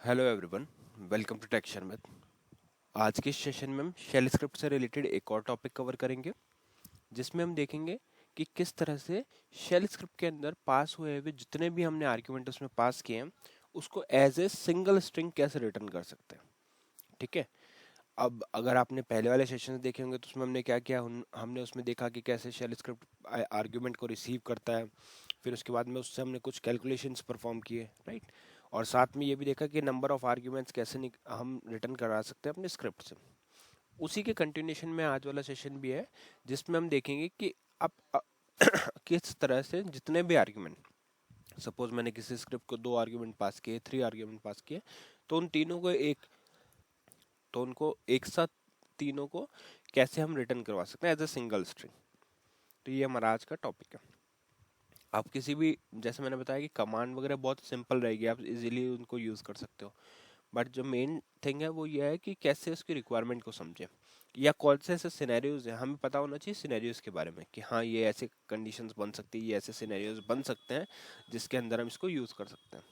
Hello everyone, welcome to tech Sharmit. आज के इस सेशन में हम शेल स्क्रिप्ट से रिलेटेड एक और टॉपिक कवर करेंगे, जिसमें हम देखेंगे कि किस तरह से शेल स्क्रिप्ट के अंदर पास हुए हुए जितने भी हमने आर्ग्यूमेंट उसमें पास किए हैं उसको एज ए सिंगल स्ट्रिंग कैसे रिटर्न कर सकते हैं। ठीक है। अब अगर आपने पहले वाले सेशन देखे होंगे तो उसमें हमने क्या किया, हमने उसमें देखा कि कैसे शेल स्क्रिप्ट आर्ग्यूमेंट को रिसीव करता है। फिर उसके बाद में उससे हमने कुछ कैलकुलेशंस परफॉर्म किए, राइट। और साथ में ये भी देखा कि नंबर ऑफ आर्ग्यूमेंट्स कैसे हम रिटर्न करा सकते हैं अपने स्क्रिप्ट से। उसी के कंटिन्यूशन में आज वाला सेशन भी है, जिसमें हम देखेंगे कि आप किस तरह से जितने भी आर्ग्यूमेंट, सपोज मैंने किसी स्क्रिप्ट को 2 आर्ग्यूमेंट पास किए, 3 आर्ग्यूमेंट पास किए, तो उन तीनों को एक तो उनको एक साथ तीनों को कैसे हम रिटर्न करवा सकते हैं एज अ सिंगल स्ट्रिंग। तो ये हमारा आज का टॉपिक है। आप किसी भी, जैसे मैंने बताया कि कमांड वगैरह बहुत सिंपल रहेगी, आप इजीली उनको यूज़ कर सकते हो। बट जो मेन थिंग है वो ये है कि कैसे उसकी रिक्वायरमेंट को समझें, या कौन से ऐसे सिनेरियोज हैं, हमें पता होना चाहिए सिनेरियोज के बारे में कि हाँ ये ऐसे कंडीशंस बन सकती है, ये ऐसे सिनेरियोज बन सकते हैं जिसके अंदर हम इसको यूज़ कर सकते हैं।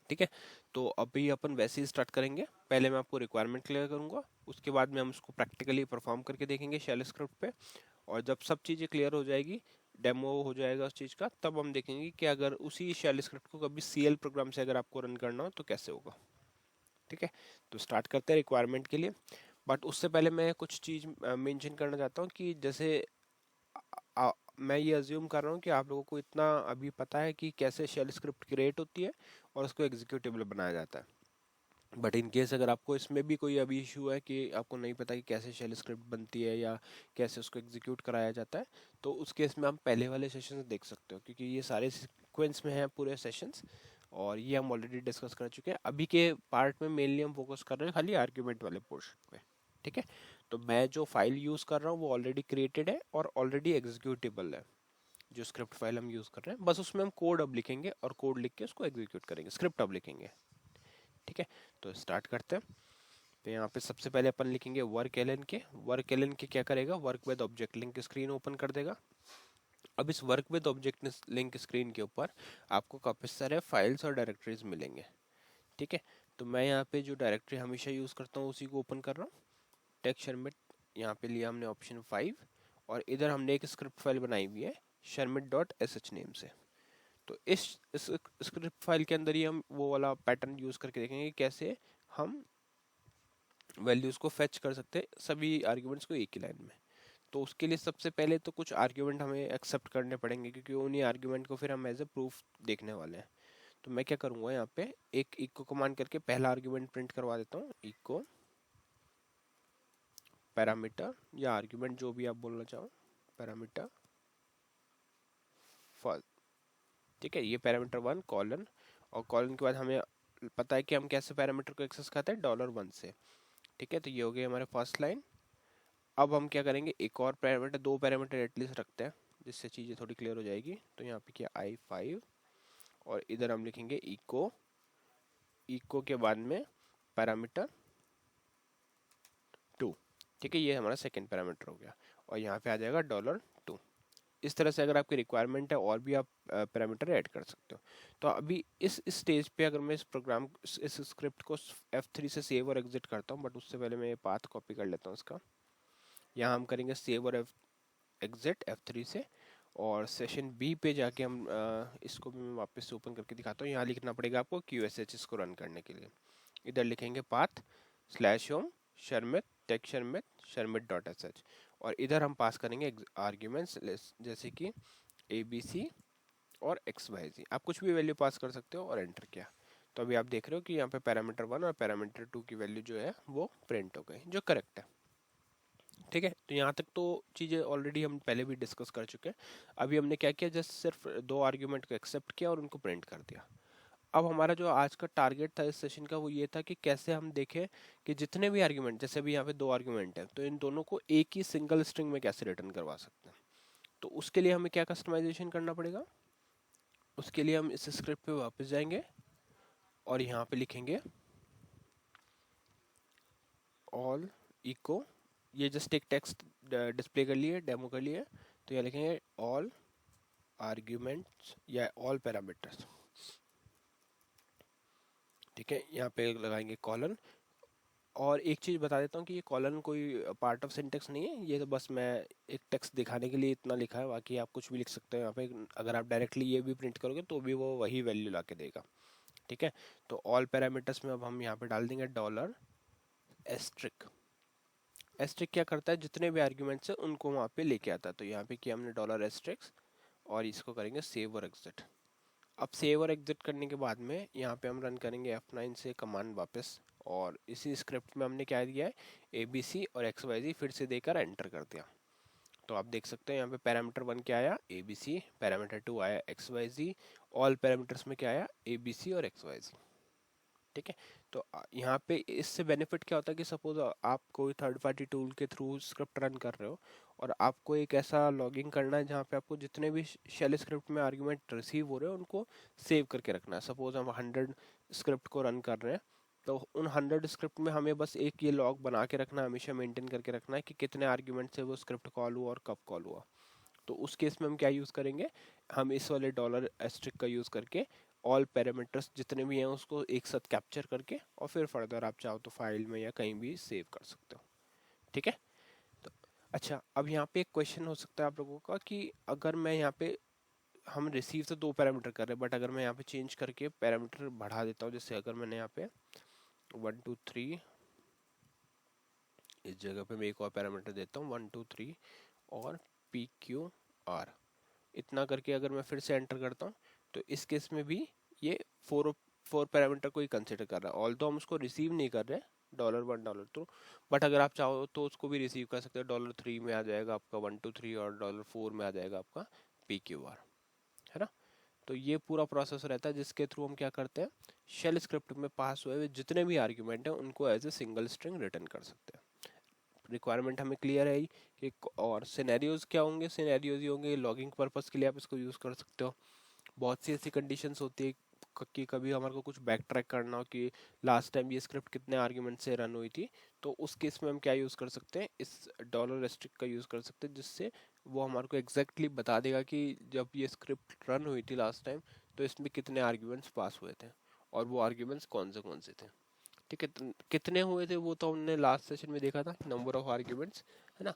ठीक है। तो अभी अपन वैसे ही स्टार्ट करेंगे। पहले मैं आपको रिक्वायरमेंट क्लियर करूंगा, उसके बाद में हम उसको प्रैक्टिकली परफॉर्म करके देखेंगे शेल स्क्रिप्ट पे। और जब सब चीज़ें क्लियर हो जाएगी, डेमो हो जाएगा उस चीज़ का, तब हम देखेंगे कि अगर उसी शेल स्क्रिप्ट को कभी सीएल प्रोग्राम से अगर आपको रन करना हो तो कैसे होगा। ठीक है। तो स्टार्ट करते हैं रिक्वायरमेंट के लिए। बट उससे पहले मैं कुछ चीज़ मेंशन करना चाहता हूँ कि जैसे मैं ये अज्यूम कर रहा हूँ कि आप लोगों को इतना अभी पता है कि कैसे शेल स्क्रिप्ट क्रिएट होती है और उसको एग्जीक्यूटेबल बनाया जाता है। बट इन केस अगर आपको इसमें भी कोई अभी इशू है कि आपको नहीं पता कि कैसे शेल स्क्रिप्ट बनती है या कैसे उसको एग्जीक्यूट कराया जाता है, तो उस केस में आप पहले वाले सेशंस देख सकते हो, क्योंकि ये सारे सीक्वेंस में हैं पूरे सेशंस। और ये हम ऑलरेडी डिस्कस कर चुके हैं। अभी के पार्ट में मेनली हम फोकस कर रहे हैं खाली आर्ग्यूमेंट वाले पोर्शन पे। ठीक है। तो मैं जो फाइल यूज़ कर रहा हूँ वो ऑलरेडी क्रिएटेड है और ऑलरेडी एग्जीक्यूटेबल है। जो स्क्रिप्ट फाइल हम यूज़ कर रहे हैं, बस उसमें हम कोड अब लिखेंगे और कोड लिख के उसको एग्जीक्यूट करेंगे, स्क्रिप्ट अब लिखेंगे। ठीक है। तो स्टार्ट करते हैं। तो यहाँ पे सबसे पहले अपन लिखेंगे वर्क एलन के। वर्क एलन के क्या करेगा, work with object link screen open कर देगा। अब इस work with object link screen के ऊपर आपको काफ़ी सारे फाइल्स और डायरेक्टरीज मिलेंगे। ठीक है। तो मैं यहाँ पे जो डायरेक्टरी हमेशा यूज़ करता हूँ उसी को ओपन कर रहा हूँ, टेक शर्मिट। यहाँ पे लिया हमने ऑप्शन 5, और इधर हमने एक स्क्रिप्ट फाइल बनाई हुई है शर्मिट डॉट एस एच नेम से। तो इस स्क्रिप्ट फाइल के अंदर ही हम वो वाला पैटर्न यूज़ करके देखेंगे कि कैसे हम वैल्यूज़ को फेच कर सकते हैं सभी आर्ग्यूमेंट्स को एक ही लाइन में। तो उसके लिए सबसे पहले तो कुछ आर्ग्यूमेंट हमें एक्सेप्ट करने पड़ेंगे, क्योंकि उन्हीं आर्ग्यूमेंट को फिर हम एज ए प्रूफ देखने वाले हैं। तो मैं क्या करूँगा, यहाँ पे एक इको कमांड करके पहला आर्ग्यूमेंट प्रिंट करवा देता हूँ। इको पैरामीटर या आर्ग्यूमेंट जो भी आप बोलना चाहो, पैरामीटर फर्स्ट। ठीक है। ये पैरामीटर 1 कॉलन, और कॉलन के बाद हमें पता है कि हम कैसे पैरामीटर को एक्सेस करते हैं, $1 से। ठीक है। तो ये हो गई हमारे फर्स्ट लाइन। अब हम क्या करेंगे, एक और पैरामीटर, 2 पैरामीटर एटलीस्ट रखते हैं जिससे चीज़ें थोड़ी क्लियर हो जाएगी। तो यहाँ पे किया I5, और इधर हम लिखेंगे इको। इको के बाद में पैरामीटर 2। ठीक है। ये हमारा सेकेंड पैरामीटर हो गया, और यहाँ पे आ जाएगा $2। इस तरह से अगर आपकी रिक्वायरमेंट है और भी आप पैरामीटर ऐड कर सकते हो। तो अभी इस स्टेज पे अगर मैं इस स्क्रिप्ट को F3 से सेव और एग्जिट करता हूँ, बट उससे पहले मैं ये पाथ कॉपी कर लेता हूँ इसका। यहाँ हम करेंगे सेव और एग्जिट F3 से, और सेशन बी पे जाके हम इसको भी मैं वापस से ओपन करके दिखाता हूँ। यहाँ लिखना पड़ेगा आपको QSH को रन करने के लिए। इधर लिखेंगे path /home Sharmit tech Sharmit Sharmit dot S, और इधर हम पास करेंगे आर्ग्यूमेंट्स जैसे कि ABC और XYZ। आप कुछ भी वैल्यू पास कर सकते हो, और एंटर किया। तो अभी आप देख रहे हो कि यहाँ पे पैरामीटर 1 और पैरामीटर 2 की वैल्यू जो है वो प्रिंट हो गई, जो करेक्ट है। ठीक है। तो यहाँ तक तो चीज़ें ऑलरेडी हम पहले भी डिस्कस कर चुके हैं। अभी हमने क्या किया, जस्ट सिर्फ 2 आर्ग्यूमेंट को एक्सेप्ट किया और उनको प्रिंट कर दिया। अब हमारा जो आज का टारगेट था इस सेशन का वो ये था कि कैसे हम देखें कि जितने भी आर्ग्यूमेंट, जैसे अभी यहाँ पे 2 आर्ग्यूमेंट हैं, तो इन दोनों को एक ही सिंगल स्ट्रिंग में कैसे रिटर्न करवा सकते हैं। तो उसके लिए हमें क्या कस्टमाइजेशन करना पड़ेगा, उसके लिए हम इस स्क्रिप्ट पे वापस जाएंगे और यहाँ पे लिखेंगे ऑल इको। ये जस्ट एक टेक्स्ट डिस्प्ले कर लिए, डेमो कर लिए। तो यहाँ लिखेंगे ऑल आर्ग्यूमेंट्स या ऑल पैरामीटर्स। ठीक है, यहाँ पे लगाएंगे कॉलन। और एक चीज़ बता देता हूँ कि ये कॉलन कोई पार्ट ऑफ सिंटेक्स नहीं है, ये तो बस मैं एक टेक्स्ट दिखाने के लिए इतना लिखा है, बाकी आप कुछ भी लिख सकते हो यहाँ पे। अगर आप डायरेक्टली ये भी प्रिंट करोगे तो भी वो वही वैल्यू ला के देगा। ठीक है, तो ऑल पैरामीटर्स में अब हम यहाँ पे डाल देंगे डॉलर एस्ट्रिक। एस्ट्रिक क्या करता है, जितने भी आर्ग्यूमेंट्स है उनको वहाँ पे लेके आता है। तो यहाँ पे किया हमने डॉलर एस्ट्रिक्स, और इसको करेंगे सेव और एग्जिट। अब सेव और एग्जिट करने के बाद में यहाँ पे हम रन करेंगे F9 से कमांड वापस, और इसी स्क्रिप्ट में हमने क्या दिया है, ABC और XYZ फिर से देकर एंटर कर दिया। तो आप देख सकते हैं यहाँ पे पैरामीटर 1 क्या आया, ABC, पैरामीटर 2 आया XYZ, ऑल पैरामीटर्स में क्या आया, ABC और XYZ। ठीक है, तो यहाँ पे इससे बेनिफिट क्या होता है कि सपोज आप कोई थर्ड पार्टी टूल के थ्रू स्क्रिप्ट रन कर रहे हो, और आपको एक ऐसा लॉगिंग करना है जहाँ पे आपको जितने भी शेल स्क्रिप्ट में आर्गुमेंट रिसीव हो रहे हैं उनको सेव करके रखना है। सपोज हम 100 स्क्रिप्ट को रन कर रहे हैं, तो उन 100 स्क्रिप्ट में हमें बस एक ये लॉग बना के रखना है, हमेशा मेंटेन करके रखना है कि कितने आर्ग्यूमेंट से वो स्क्रिप्ट कॉल हुआ और कब कॉल हुआ। तो उस केस में हम क्या यूज़ करेंगे, हम इस वाले डॉलर एस्ट्रिक का यूज़ करके ऑल पैरामीटर्स जितने भी हैं उसको एक साथ कैप्चर करके, और फिर फर्दर आप चाहो तो फाइल में या कहीं भी सेव कर सकते हो। ठीक है, तो अच्छा, अब यहाँ पे एक क्वेश्चन हो सकता है आप लोगों का कि अगर मैं यहाँ पे, हम रिसीव तो 2 पैरामीटर कर रहे हैं, बट अगर मैं यहाँ पे चेंज करके पैरामीटर बढ़ा देता हूँ, जैसे अगर मैंने यहाँ पे 1 2 3, इस जगह पे मैं एक और पैरामीटर देता हूँ 1 2 3 और PQR, इतना करके अगर मैं फिर से एंटर करता हूँ, तो इस केस में भी ये फोर पैरामीटर को ही कंसिडर कर रहा है। ऑल तो हम उसको रिसीव नहीं कर रहे $1 $2, बट अगर आप चाहो तो उसको भी रिसीव कर सकते हो। $3 में आ जाएगा आपका 1 2 3, और $4 में आ जाएगा आपका PQR, है ना। तो ये पूरा प्रोसेस रहता है जिसके थ्रू हम क्या करते हैं, शेल स्क्रिप्ट में पास हुए जितने भी आर्ग्यूमेंट हैं उनको as a single string return कर सकते हैं। रिक्वायरमेंट हमें क्लियर है ही कि, और सिनेरियोज क्या होंगे, सिनेरियोज ही होंगे लॉगिंग पर्पस के लिए आप इसको यूज़ कर सकते हो। बहुत सी ऐसी कंडीशंस होती है कि कभी हमारे को कुछ बैक ट्रैक करना हो कि लास्ट टाइम ये स्क्रिप्ट कितने आर्ग्यूमेंट से रन हुई थी, तो उस केस में हम क्या यूज़ कर सकते हैं, इस डॉलर रेस्ट्रिक्ट का यूज़ कर सकते हैं, जिससे वो हमारे को एग्जैक्टली बता देगा कि जब ये स्क्रिप्ट रन हुई थी लास्ट टाइम तो इसमें कितने आर्ग्यूमेंट्स पास हुए थे, और वो आर्ग्यूमेंट्स कौन से थे। ठीक है, कितने हुए थे वो तो हमने लास्ट सेशन में देखा था, नंबर ऑफ आर्ग्यूमेंट्स, है ना।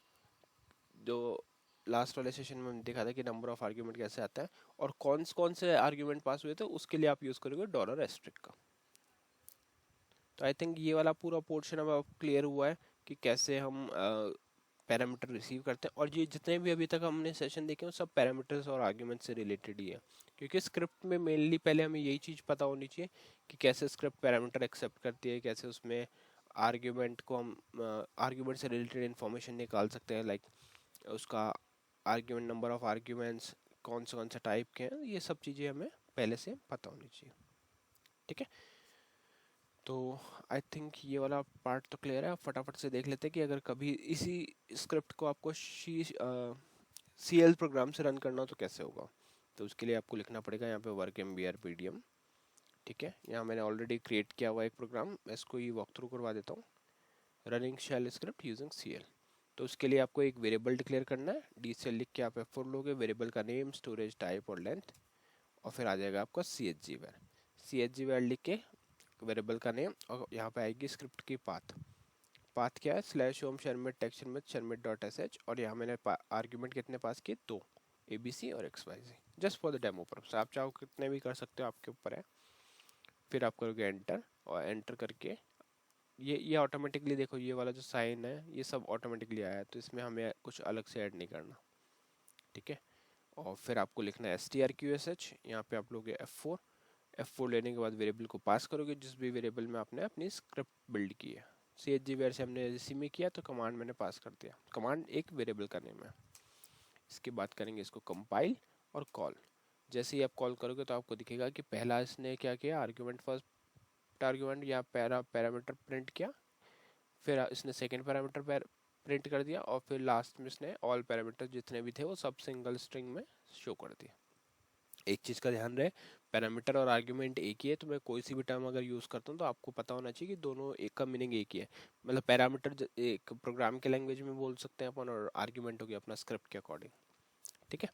जो लास्ट वाले सेशन में देखा था कि नंबर ऑफ आर्ग्यूमेंट कैसे आता है, और कौन से आर्ग्यूमेंट पास हुए थे उसके लिए आप यूज़ करोगे डॉलर एस्ट्रिक का। तो आई थिंक ये वाला पूरा पोर्शन अब क्लियर हुआ है कि कैसे हम पैरामीटर रिसीव करते हैं। और ये जितने भी अभी तक हमने सेशन देखे हैं सब पैरामीटर्स और आर्ग्यूमेंट से रिलेटेड ही है, क्योंकि स्क्रिप्ट में मेनली पहले हमें यही चीज़ पता होनी चाहिए कि कैसे स्क्रिप्ट पैरामीटर एक्सेप्ट करती है, कैसे उसमें आर्ग्यूमेंट को हम आर्ग्यूमेंट से रिलेटेड इन्फॉर्मेशन निकाल सकते हैं, लाइक उसका आर्ग्यूमेंट, नंबर ऑफ आर्ग्यूमेंट्स, कौन से टाइप के हैं, ये सब चीज़ें हमें पहले से पता होनी चाहिए। ठीक है, तो आई थिंक ये वाला पार्ट तो क्लियर है। आप फटाफट से देख लेते हैं कि अगर कभी इसी स्क्रिप्ट को आपको CL प्रोग्राम से रन करना हो तो कैसे होगा। तो उसके लिए आपको लिखना पड़ेगा यहाँ पे वर्क MBR PDM। ठीक है, यहाँ मैंने ऑलरेडी क्रिएट किया हुआ एक प्रोग्राम, मैं इसको ही वॉक थ्रू करवा देता हूँ, running shell script using CL। तो उसके लिए आपको एक वेरिएबल डिक्लेयर करना है, DCL लिख के आप F4 लोगे, वेरिएबल का नेम, स्टोरेज, टाइप और लेंथ, और फिर आ जाएगा आपका CHG var लिख के वेरिएबल का नेम, और यहाँ पे आएगी स्क्रिप्ट की पाथ। पाथ क्या है, /home शर्मिट टेक्स्ट शर्मिट .sh, और यहाँ मैंने आर्ग्यूमेंट कितने पास किए, 2, ABC और XYZ, just for the demo purpose. आप चाहो कितने भी कर सकते हो, आपके ऊपर है। फिर आप करोगे एंटर, और एंटर करके ये ऑटोमेटिकली, देखो ये वाला जो साइन है ये सब ऑटोमेटिकली आया है, तो इसमें हमें कुछ अलग से ऐड नहीं करना। ठीक है, और फिर आपको लिखना है strqsh, यहाँ पे आप लोगे F4 लेने के बाद वेरिएबल को पास करोगे, जिस भी वेरिएबल में आपने अपनी स्क्रिप्ट बिल्ड की है। CHG से हमने इसी में किया तो कमांड मैंने पास कर दिया, कमांड एक वेरिएबल का नेम है। इसके बाद करेंगे इसको कंपाइल और कॉल। जैसे ही आप कॉल करोगे तो आपको दिखेगा कि पहला इसने क्या किया, आर्ग्यूमेंट, फर्स्ट आर्ग्यूमेंट या पैरामीटर प्रिंट किया, फिर इसने सेकेंड पैरामीटर प्रिंट कर दिया, और फिर लास्ट में इसने ऑल पैरामीटर जितने भी थे वो सब सिंगल स्ट्रिंग में शो कर दिया। एक चीज़ का ध्यान रहे, पैरामीटर और आर्ग्यूमेंट एक ही है, तो मैं कोई सी भी टर्म अगर यूज़ करता हूँ तो आपको पता होना चाहिए कि दोनों एक का मीनिंग एक ही है। मतलब पैरामीटर एक प्रोग्राम के लैंग्वेज में बोल सकते हैं अपन, और आर्ग्यूमेंट हो गया अपना स्क्रिप्ट के अकॉर्डिंग। ठीक है,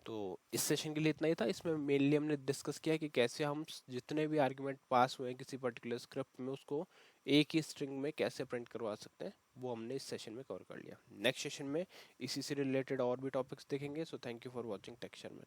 तो इस सेशन के लिए इतना ही था। इसमें मेनली हमने डिस्कस किया कि कैसे हम जितने भी आर्गुमेंट पास हुए हैं किसी पर्टिकुलर स्क्रिप्ट में उसको एक ही स्ट्रिंग में कैसे प्रिंट करवा सकते हैं, वो हमने इस सेशन में कवर कर लिया। नेक्स्ट सेशन में इसी से रिलेटेड और भी टॉपिक्स देखेंगे। So thank you for watching texture में।